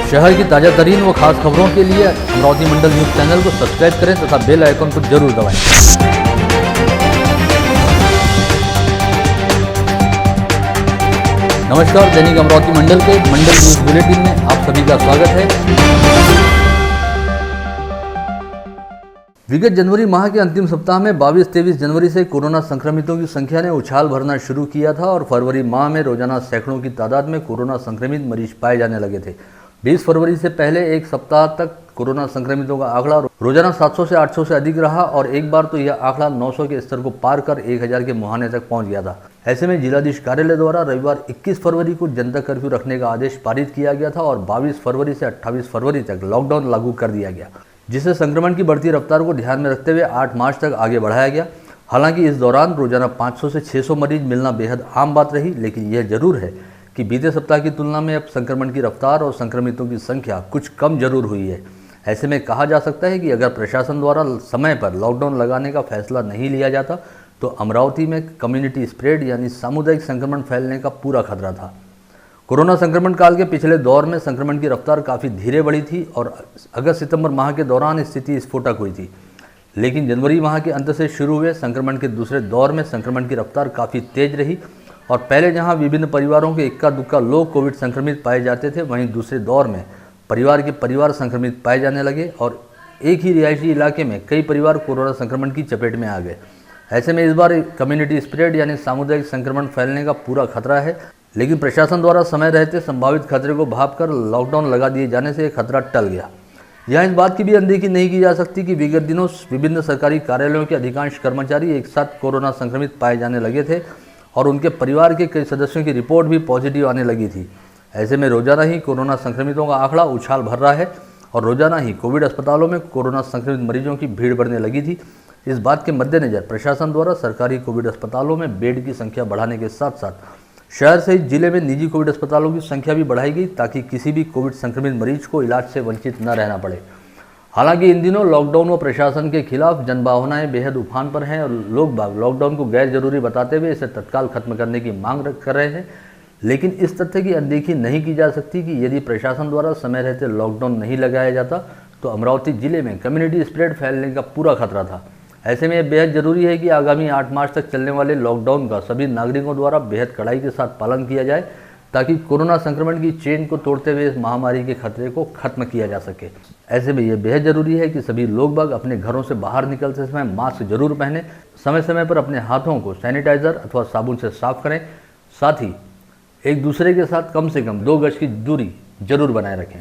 शहर की ताज़ा तरीन व खास खबरों के लिए अमरावती मंडल न्यूज़ चैनल को सब्सक्राइब करें तथा बेल आइकन को जरूर दबाएं। नमस्कार, दैनिक अमरावती मंडल के मंडल न्यूज़ बुलेटिन में आप सभी का स्वागत है। विगत जनवरी माह के अंतिम सप्ताह में 22-23 जनवरी से कोरोना संक्रमितों की संख्या ने उछाल भरना शुरू किया था और फरवरी माह में रोजाना सैकड़ों की तादाद में कोरोना संक्रमित मरीज पाए जाने लगे थे। 20 फरवरी से पहले एक सप्ताह तक कोरोना संक्रमितों का आंकड़ा रोजाना 700 से 800 से अधिक रहा और एक बार तो यह आंकड़ा 900 के स्तर को पार कर 1000 के मुहाने तक पहुंच गया था। ऐसे में जिलाधीश कार्यालय द्वारा रविवार 21 फरवरी को जनता कर्फ्यू रखने का आदेश पारित किया गया था और 22 फरवरी से 28 फरवरी तक लॉकडाउन लागू कर दिया गया, जिसे संक्रमण की बढ़ती रफ्तार को ध्यान में रखते हुए 8 मार्च तक आगे बढ़ाया गया। हालांकि इस दौरान रोजाना 500 से 600 मरीज मिलना बेहद आम बात रही, लेकिन यह जरूर है कि बीते सप्ताह की तुलना में अब संक्रमण की रफ्तार और संक्रमितों की संख्या कुछ कम जरूर हुई है। ऐसे में कहा जा सकता है कि अगर प्रशासन द्वारा समय पर लॉकडाउन लगाने का फैसला नहीं लिया जाता तो अमरावती में कम्युनिटी स्प्रेड यानी सामुदायिक संक्रमण फैलने का पूरा खतरा था। कोरोना संक्रमण काल के पिछले दौर में संक्रमण की रफ्तार काफ़ी धीरे बढ़ी थी और अगस्त-सितंबर माह के दौरान स्थिति स्फोटक हुई थी, लेकिन जनवरी माह के अंत से शुरू हुए संक्रमण के दूसरे दौर में संक्रमण की रफ्तार काफ़ी तेज रही और पहले जहां विभिन्न परिवारों के इक्का दुक्का लोग कोविड संक्रमित पाए जाते थे, वहीं दूसरे दौर में परिवार के परिवार संक्रमित पाए जाने लगे और एक ही रिहायशी इलाके में कई परिवार कोरोना संक्रमण की चपेट में आ गए। ऐसे में इस बार कम्युनिटी स्प्रेड यानी सामुदायिक संक्रमण फैलने का पूरा खतरा है, लेकिन प्रशासन द्वारा समय रहते संभावित खतरे को भांपकर लॉकडाउन लगा दिए जाने से खतरा टल गया। यहाँ इस बात की भी अनदेखी नहीं की जा सकती कि विगत दिनों विभिन्न सरकारी कार्यालयों के अधिकांश कर्मचारी एक साथ कोरोना संक्रमित पाए जाने लगे थे और उनके परिवार के कई सदस्यों की रिपोर्ट भी पॉजिटिव आने लगी थी। ऐसे में रोजाना ही कोरोना संक्रमितों का आंकड़ा उछाल भर रहा है और रोजाना ही कोविड अस्पतालों में कोरोना संक्रमित मरीजों की भीड़ बढ़ने लगी थी। इस बात के मद्देनजर प्रशासन द्वारा सरकारी कोविड अस्पतालों में बेड की संख्या बढ़ाने के साथ साथ शहर सहित जिले में निजी कोविड अस्पतालों की संख्या भी बढ़ाई गई ताकि किसी भी कोविड संक्रमित मरीज को इलाज से वंचित न रहना पड़े। हालांकि इन दिनों लॉकडाउन व प्रशासन के खिलाफ जनभावनाएं बेहद उफान पर हैं और लोग बाग लॉकडाउन को गैर जरूरी बताते हुए इसे तत्काल खत्म करने की मांग कर रहे हैं, लेकिन इस तथ्य की अनदेखी नहीं की जा सकती कि यदि प्रशासन द्वारा समय रहते लॉकडाउन नहीं लगाया जाता तो अमरावती जिले में कम्युनिटी स्प्रेड फैलने का पूरा खतरा था। ऐसे में यह बेहद जरूरी है कि आगामी 8 मार्च तक चलने वाले लॉकडाउन का सभी नागरिकों द्वारा बेहद कड़ाई के साथ पालन किया जाए ताकि कोरोना संक्रमण की चेन को तोड़ते हुए इस महामारी के खतरे को खत्म किया जा सके। ऐसे में यह बेहद जरूरी है कि सभी लोग बाग अपने घरों से बाहर निकलते समय मास्क जरूर पहने, समय समय पर अपने हाथों को सैनिटाइजर अथवा साबुन से साफ करें, साथ ही एक दूसरे के साथ कम से कम 2 गज की दूरी जरूर बनाए रखें।